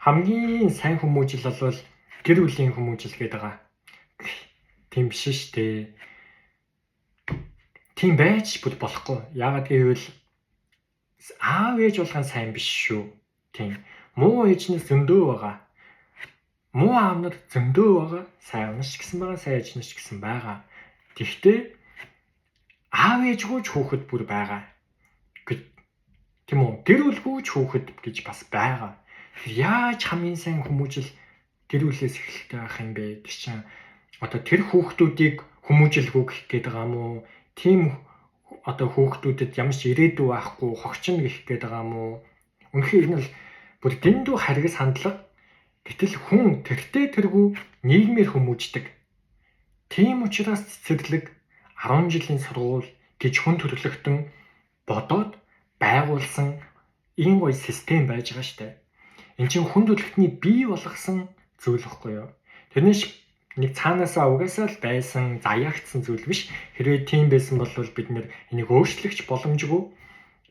хамгийн сайн хүмүүжил бол гэр бүлийн хүмүүжил гэдэг байгаа. Тийм биш шүү дээ. Тийм байж бүр болохгүй. Яагаад гэвэл аав ээж болгон сайн биш шүү. Тийм. Муу ээжнээс зөндөө байгаа. Муу аав нар зөндөө байгаа. Сайн аав нар ч гэсэн байгаа, сайн ээж нар ч гэсэн байгаа. Тэгвэл аав ээжгүй ч хүүхэд бүр байгаа. Тийм үү? Гэр бүлгүй ч хүүхэд гэж бас байгаа. Яаж хамгийн сайн хүмүүжил гэр бүлээс эхэлтэй байх юм бэ? Тэг чинь одоо тэр хүүхдүүдийг хүмүүжилгүй гэх гээд байгаа юм уу? Тийм одоо хүүхдүүдэд ямар ч ирээдүй байхгүй хогчно гэх гээд байгаа юм уу? Үнэхээр энэ бол бүр дэндүү харгас хандлага. Гэтэл хүн тэргүй нийгмээр хүмүүждэг. Тийм учраас цэцэрлэг 10 жилийн сургууль гэж хүн төрөлхтөн бодоод байгуулсан ийм гоё систем байж байгаа штэ. Энд чинь хүн төрөлхтний бий болгосон зүйл واخгүй юу? Тэрнээс нэг цаанаасаа угаасаа л байсан заяагдсан зүйл биш. Хэрвээ тийм байсан бол бид нэр энийг өөрчлөхч боломжгүй.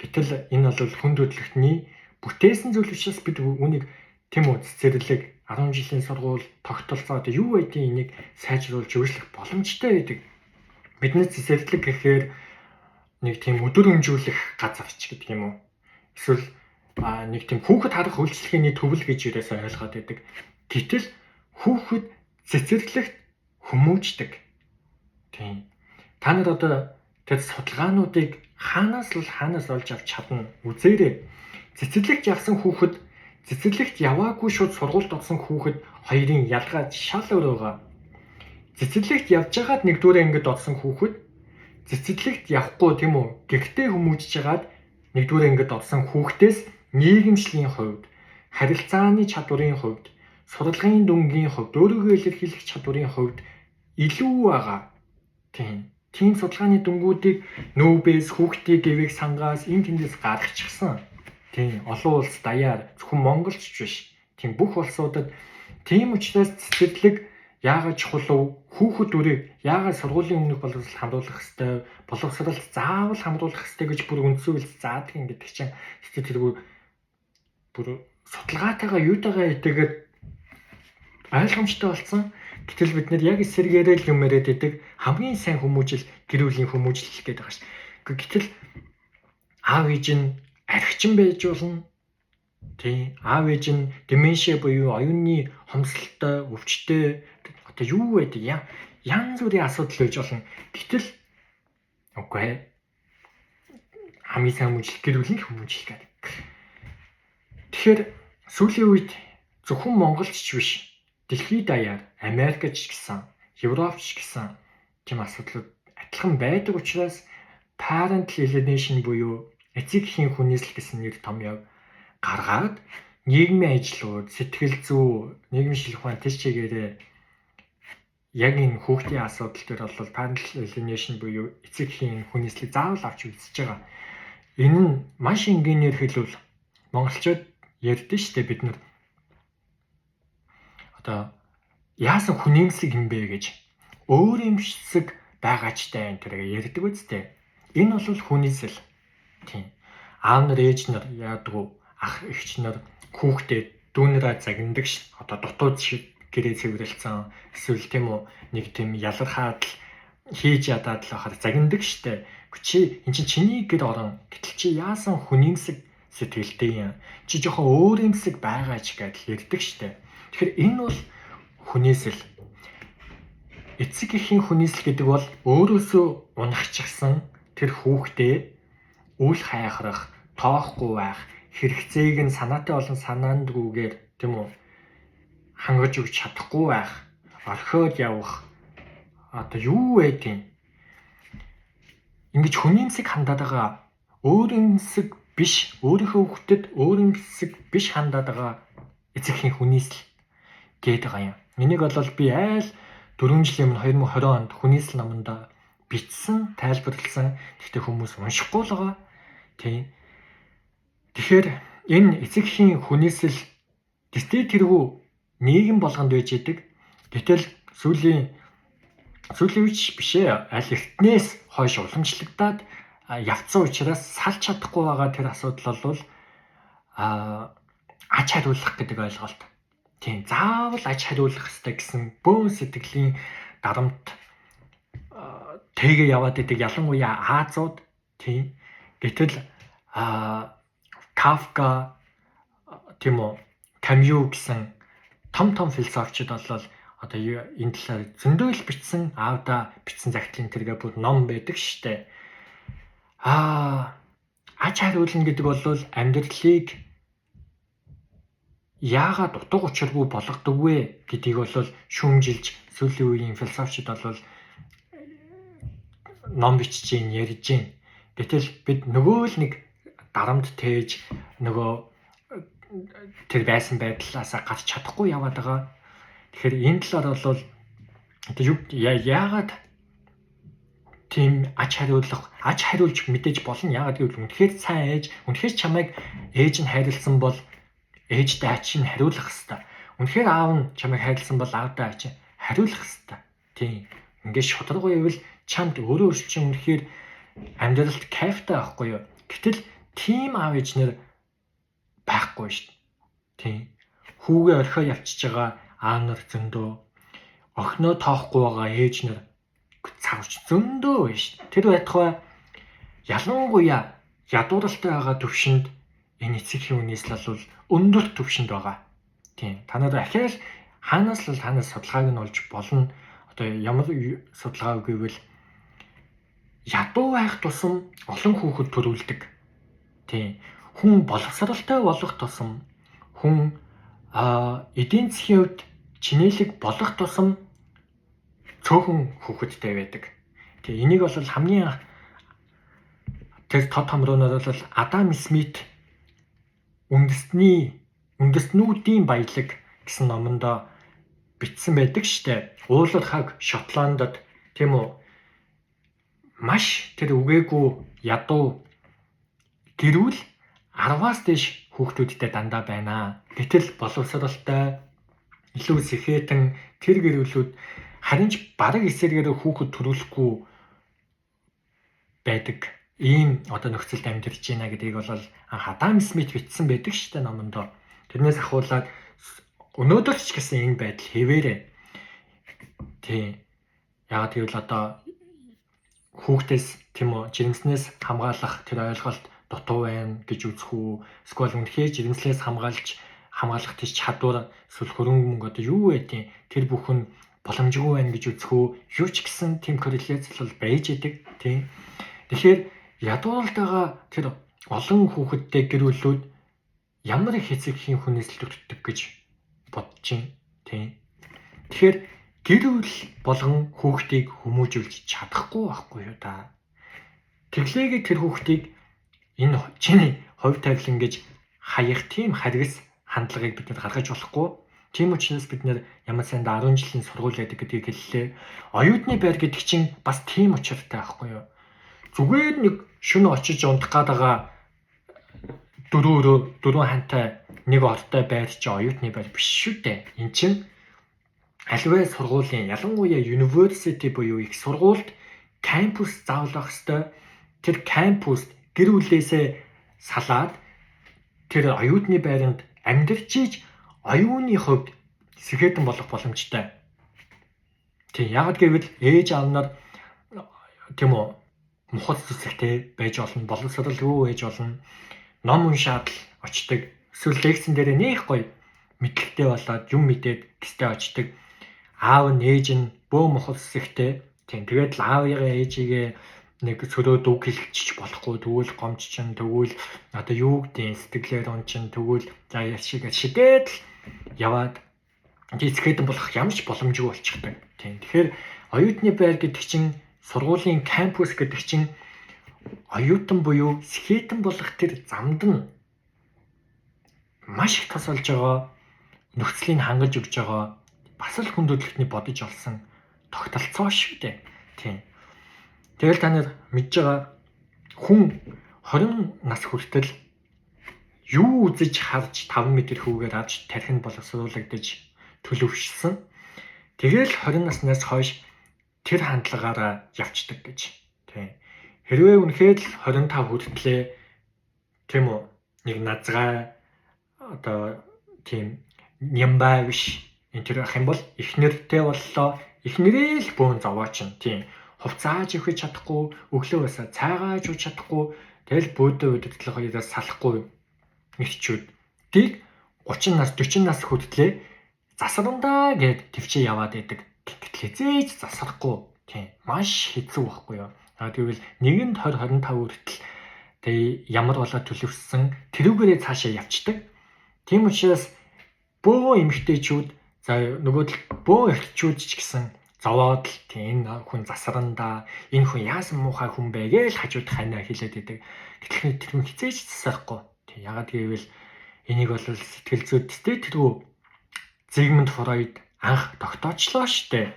Гэтэл энэ бол хүн төрөлхтний бүтээсэн зүйл учраас бид үүнийг тийм үү цэцэрлэг 10 жилийн сургууль тогтолцоо одоо юу байдгийг энийг сайжруулж өөрчлөх боломжтой байдаг. Бидний цэцэрлэг гэхээр нэг тийм өдөр хөнжүүлэх газарч гэдэг юм уу? Эсвэл нэг тийм хүүхэд харах үйлчлэгээний төвл гэж юусаа ойлгоод байдаг. Гэтэл хүүхэд цэцэрлэгт хүмүүждэг. Тийм. Та нар одоо тэр судалгаануудыг хаанаас олж авч чадна үзээрэй. Цэцэрлэгт явсан хүүхэд цэцэрлэгт яваагүй шууд сургуульд орсон хүүхэд хоёрын ялгаа шал өөр байгаа. Цэцэрлэгт явж байгаад нэгдүгээр ангид орсон хүүхэд цэцэрлэгт явахгүй тийм үү? Гэртээ хүмүүжж байгаад нэгдүгээр ангид орсон хүүхдээс нийгэмшлийн хувьд, харилцааны чадварын хувьд, сурлагын дүнгийн хувьд, өөрийгөө илэрхийлэх чадварын хувьд илүү байгаа. Тийм судалгааны дүнгуудыг нүүбээс, хүүхдийн гэвийг сангаас энэ тэндээс гаргачихсан. Тийм олон улс даяар зөвхөн Монголч биш. Тийм бүх улсуудад тийм учраас цэцэрлэг яагаад чухал вэ? Хүүхэд үрийг яагаад сургуулийн өмнөх боловсролд хамруулах ёстой? Боловсролд заавал хамруулах ёстой гэж бүр үндсүүлж заадаг юм гэдэг чинь тэргүй бүр судалгаатайгаа юутайгаа идэгээр ойлгомжтой болсон. Гэтэл бид нэр яг эсэргээрээ л юм яриад идэг хамгийн сайн хүмүүжил гэр бүлийн хүмүүжил гэдэг байгаа ш. Гэтэл аав ээж нь архичин байж болно. Тийм аав ээж нь деменшиа буюу оюуны хомсолтой, өвчтэй одоо юу байдаг янз бүрийн асуудал байж болно. Гэтэл үгүй хамгийн сайн хүмүүжил гэр бүлийн хүмүүжил гэдэг. Тэгэхээр сүүлийн үед зөвхөн Монголч биш, дэлхийд даяар Америкч гэсэн, Европч гэсэн тийм асуудлууд адилхан байдаг учраас parental alienation буюу эцэг эхийн хүнээсэл гэсэн нэр томьёог гаргаад нийгмийн ажлууд, сэтгэл зүй, нийгмийн шилэх ухаан тэр чигээрээ яг энэ хүүхдийн асуудал дээр бол parental alienation буюу эцэг эхийн хүнээслийг заавал авч үзэж байгаа. Энэ нь маш энгийнээр хэлвэл монголчууд ярьдэн штэ бид нар одоо яасан хүнэмсэг юм бэ гэж өөрөмсөг байгаачтай энэ тэрэг ярьдаг үстэй. Энэ бол хүнээсэл. Тийм. Аав нар ээж нар яадгүй ах эгч нар хүүхдэд дүүнэрээ загнадаг ш. Одоо дутууд шиг гэрээ цэвэрлсэн эсвэл тийм үү нэг тийм ялархаад л хийж ядаад л ахаар загнадаг штэ. Чи эн чиний гэр орон гэтэл чи яасан хүнэмсэг сэтгэлтэй юм. Чи жоохон өөрөмсөг байгаач гэдэл ярьдаг штэ. Тэгэхээр энэ бол хүнээсэл. Эцэг эхийн хүнээсэл гэдэг бол өөрөөсөө унахчихсан тэр хүүхдээ үл хайхрах, тоохгүй байх, хэрэгцээг нь санаатай болон санаандгүйгээр тийм үү хангаж өгч чадахгүй байх, орхиод явах одоо юу байдیں۔ Ингэж хүнэмсэг хандаад байгаа өөрөмсөг биш, өөрийнхөө хүүхдэд өөрөмсөг биш хандаад байгаа эцэг эхийн хүнээсэл гээд байгаа юм. Энийг бол би айл 4 жилийн өмнө 2020 онд хүнээсэл номондоо бичсэн, тайлбарласан. Гэхдээ хүмүүс уншихгүй л байгаа. Тийм. Тэгэхээр энэ эцэг эхийн хүнээсэл дэстэй тэргүй нийгэм болгонд байж идэг. Гэтэл сүүлийн үед биш ээ. Аль эртнээс хойш уламжлагдаад явцсан учраас салж чадахгүй байгаа тэр асуудал бол аж хариулах гэдэг ойлголт. Тийм, заавал аж хариулах хэрэгтэй гэсэн бөөн сэтгэлийн дарамт тэгээ яваад идэг ялангуяа Азууд. Тийм. Гэтэл Кафка тийм үү, Камю гэсэн том философчид бол одоо энэ талаар зөндөө л бичсэн, аавда бичсэн загтлын тэргээ бүр ном байдаг штэ. Аж хариулна гэдэг бол амьдралыг яагаад утга учиргүй болгодог вэ гэдгийг бол шүүмжилж сүүлийн үеийн философчид бол ном бичиж гин, ярьж гин. Гэтэл бид нөгөө л нэг дарамт тээж нөгөө тэр байсан байдлаас гарч чадахгүй яваад байгаа. Тэгэхээр энэ талаар бол яагаад тийм аж хариулж мэдээж болно. Яагаад гэвэл үнэхээр сайн ээж, үнэхээр чамайг ээж нь хайрлсан бол ээжтэй ачийг хариулах хэвээр. Үнэхээр аав нь чамайг хайрлсан бол аавдаа ачийг хариулах хэвээр. Тийм. Ингээд шударга байвал чамд өөрөө чинь үнэхээр амьдралд кайфтай байхгүй юу? Гэтэл тийм аав ээж нэр байхгүй шүү дээ. Тийм. Хүүгээ орхио явчихж байгаа аав нар зөндөө, охиноо тоохгүй байгаа ээж нар цавч зөндөө байна шүү дээ. Тэр байтугай ялангуяа ядууралтай байгаа төвшөнд энэ эцэгхийн үнээс л бол өндөр төвшөнд байгаа. Тийм. Та нар ахиал хаанаас судалгааг нь олж болно. Одоо ямар судалгаа гэвэл ядуу байх тусам олон хүүхэд төрүүлдэг. Тийм. Хүн боловсралтай болох тусам, хүн эдийн засгийн хувьд чинэлэг болох тусам цөөхөн хүүхэдтэй байдаг. Тэгээ энийг бол хамгийн тэр тод томруунаар бол Адам Смит үндэстнүүдийн баялаг гэсэн номонд бичсэн байдаг штэ. Уулар хаг Шотландд тийм үү маш тэр үгээгүй ядуу гэрүүл 10-аас дээш хүүхдүүдтэй дандаа байна. Гэтэл боловсралтай илүү сэхэтэн тэр гэрүүлүүд харин ч бараг эсэргээр хүүхэд төрүүлэхгүй байдаг. Ийм одоо нөхцөлд амьдарч байна гэдгийг бол Адам Смит бичсэн байдаг шүү дээ номонд. Тэрнээс ахуулаад өнөөдөр ч гэсэн энэ байдал хэвээрээ. Тийм. Яагаад гэвэл одоо хүүхдээс тийм үү жирэмснээс хамгаалах тэр ойлголт дутуу байна гэж үзэх үү? Эсвэл үнэхээр жирэмслээс хамгаалах тийч чадвар эсвэл хөрөнгө мөнгө одоо юу байдیں۔ Тэр бүхэн боломжгүй байна гэж үзэх үү? Юу ч гэсэн тийм корреляц бол байж идэг тийм. Тэгэхээр ядууралд байгаа тэр олон хүүхэдтэй гэрүүлүүд ямар их эцэгхийн хүнээс л төрдөг гэж бодож байна тийм. Тэгэхээр гэрүүл болгон хүүхдийг хүмүүжүүлж чадахгүй байхгүй юу та. Тэглээгээ тэр хүүхдийг энэ чиний хувь тавилан гэж хаях тийм харгас хандлагыг бид нар гаргаж болохгүй. Тийм учраас бид нар ямар санд 10 жилийн сургууль байдаг гэдгийг хэллээ. Оюутны байр гэдэг чинь бас тийм учиртай байхгүй юу? Зүгээр нэг шөнө очиж унтах гадаага дөрөв хантай нэг ортой байр чи оюутны байр биш шүү дээ. Энд чинь аливаа сургуулийн ялангуяа university буюу их сургуульд кампус заавал байх ёстой. Тэр кампуст гэр бүлээсээ салаад тэр оюутны байранд амьдарч иж оюуны хувьд сэхэтэн болох боломжтой. Тийм яг гэвэл ээж аав нар тийм үү мухад цэцэгтэй байж болно, боловсралгүй байж болно. Ном уншаад л очдог. Эсвэл лекцэн дээр нэх гоё мэдлэгтэй болоод юм мэдээд гэстэй очдог. Аав нь ээж нь бөө мухад цэцэгтэй. Тийм тэгээд л аавыгаа ээжигээ нэг сөрөө дүг хэлчих болохгүй. Тэгвэл гомччин, тэгвэл одоо юу гэдэг сэтгэлээр ончин, тэгвэл за яшиг шидээд л яваад эцэгхэн болох ямар ч боломжгүй болчихдог. Тийм. Тэгэхээр оюутны байр гэдэг чинь сургуулийн кампус гэдэг чинь оюутан буюу сэхэтэн болох тэр замд нь маш их тосолж байгаа нөхцөлийг хангаж өгж байгаа бас л хүндрэлтний бодож олсон тогтолцоо шүү дээ. Тийм. Тэгэл та нар мэдж байгаа хүн 20 нас хүртэл юу үзэж харж 5 метр хүүгээр авч тархинд боловсруулагдаж төлөвшсөн. Тэгэл 20 наснаас хойш тэр хандлагаараа явцдаг гэж. Тийм. Хэрвээ үнэхээр л 25 хүртлээ тийм үү нэг назгай одоо тийм нямбай биш. Энэ төр ах юм бол эхнэртэй боллоо. Эхнэрээ л бөөн зовоочно. Тийм. Хувцааж өгч чадахгүй, өглөө басаа цайгааж өгч чадахгүй, тэгэл бөөдөө өдөрлөгөөс салахгүй нэгчүүд. Тийг 30 нас 40 нас хүртлээ засварандаа гэд төвчөө яваад байдаг. Гэтэл хизээж засрахгүй. Тийм. Маш хэцүү байхгүй юу? Тэгвэл 1-нд 20 25 хүртэл тэг ямар болоо төлөвсөн тэрүүгээрээ цаашаа явцдаг. Тийм учраас бөө эмэгтэйчүүд за нөгөө бөө эрчүүд ч гэсэн зовоод л тийм энэ хүн засрандаа энэ хүн яасан муухай хүн бэ гэж хажууд ханаа хэлээд байдаг. Гэтэл тэр хүн хизээж засахгүй. Тийм ягаад гэвэл энийг бол сэтгэл зүйтэй тэрүү Зигмунд Фройд анх тогтоочлоо штэ.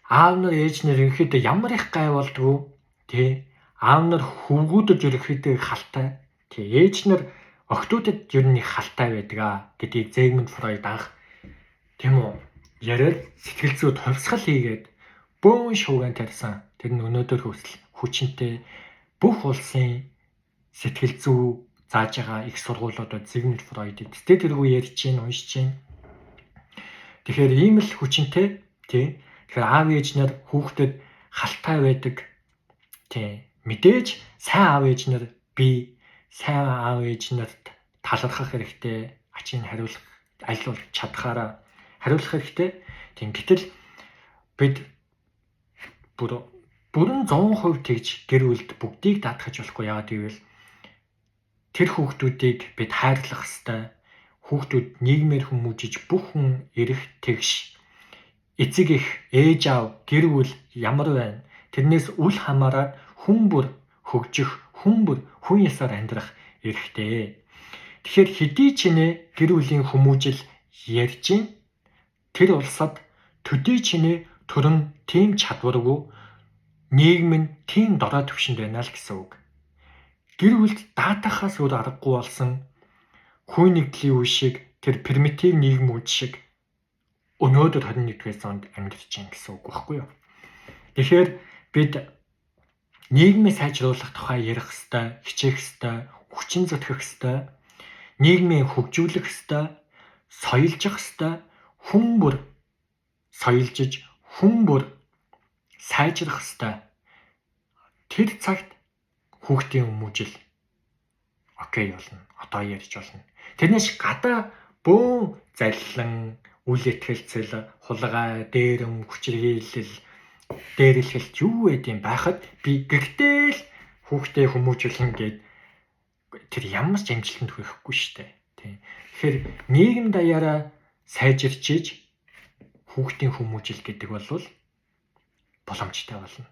Аав нар ээж нар ерөнхийдөө ямар их гай болдгоо тий аав нар хөвгүүдэд ерөнхийдөө халтай тий ээж нар охтуудад ер нь их халтай байдаг гэдгийг Зигмунд Фройд анх тийм үү яриад сэтгэл зүйд хувьсгал хийгээд бөөн шууган тарьсан. Тэр нь өнөөдөр хүртэл хүчинтэй бүх улсын сэтгэл зүй зааж байгаа их сургуулиудад Зигмунд Фройд эцтэй тэргүй ярьж чинь уншиж чинь. Тэгэхээр ийм л хүчинтэй тий. Тэгэхээр аав ээж нар хүүхдэд халтай байдаг. Тий. Мэдээж сайн аав ээж нар би сайн аав ээж нарт талархах хэрэгтэй. Ачийг хариулах аль бол чадхаараа хариулах хэрэгтэй. Тийм гэтэл бид бүрэн 100% тэгж гэр бүлд бүгдийг даатгаж болохгүй яагаад гэвэл тэр хүүхдүүдийг бид хайрлах ёстой. Хүүхдүүд нийгмээр хүмүүжиж бүх хүн эрэх тэгш эцэг их ээж аав гэр бүл ямар байна? Тэрнээс үл хамааран хүн бүр хөгжих, хүн бүр хүн ясаар амьдрах эрхтэй. Тэгэхээр хэдий ч нэ гэр бүлийн хүмүүжил ярьж гин тэр улсад төдий ч нэ төрөн тийм чадваргүй нийгэм нь тийм дорой төвшөнд байна л гэсэн үг. Гэр бүлд даатахаас өөр аргагүй болсон хүн нэгдлийн үе шиг тэр примитив нийгмүүд шиг өнөөдөр 21-р зуунд амьдарч байна гэсэн үг байхгүй юу? Тэгэхээр бид нийгмийг сайжруулах тухай ярих ёстой, хичээх ёстой, хүчин зүтгэх ёстой, нийгмийг хөгжүүлэх ёстой, соёлжих ёстой, хүн бүр соёлжиж, хүн бүр сайжрах ёстой. Тэр цагт хүүхдийн хүмүүжил окей болно. Одоо ярьж болно. Тэрнээс гадаа бөөн заллан, үл итгэлцэл, хулгай, дээрэм, хүчирхийлэл, дээрлэлт юу гэдэм байхад би гэртэл хүүхдээ хүмүүжүүлэн гээд тэр ямар ч амжилтанд хүрэхгүй штэ. Тийм. Тэгэхээр нийгэм даяараа сайжирчиж хүүхдийн хүмүүжил гэдэг бол боломжтой болно.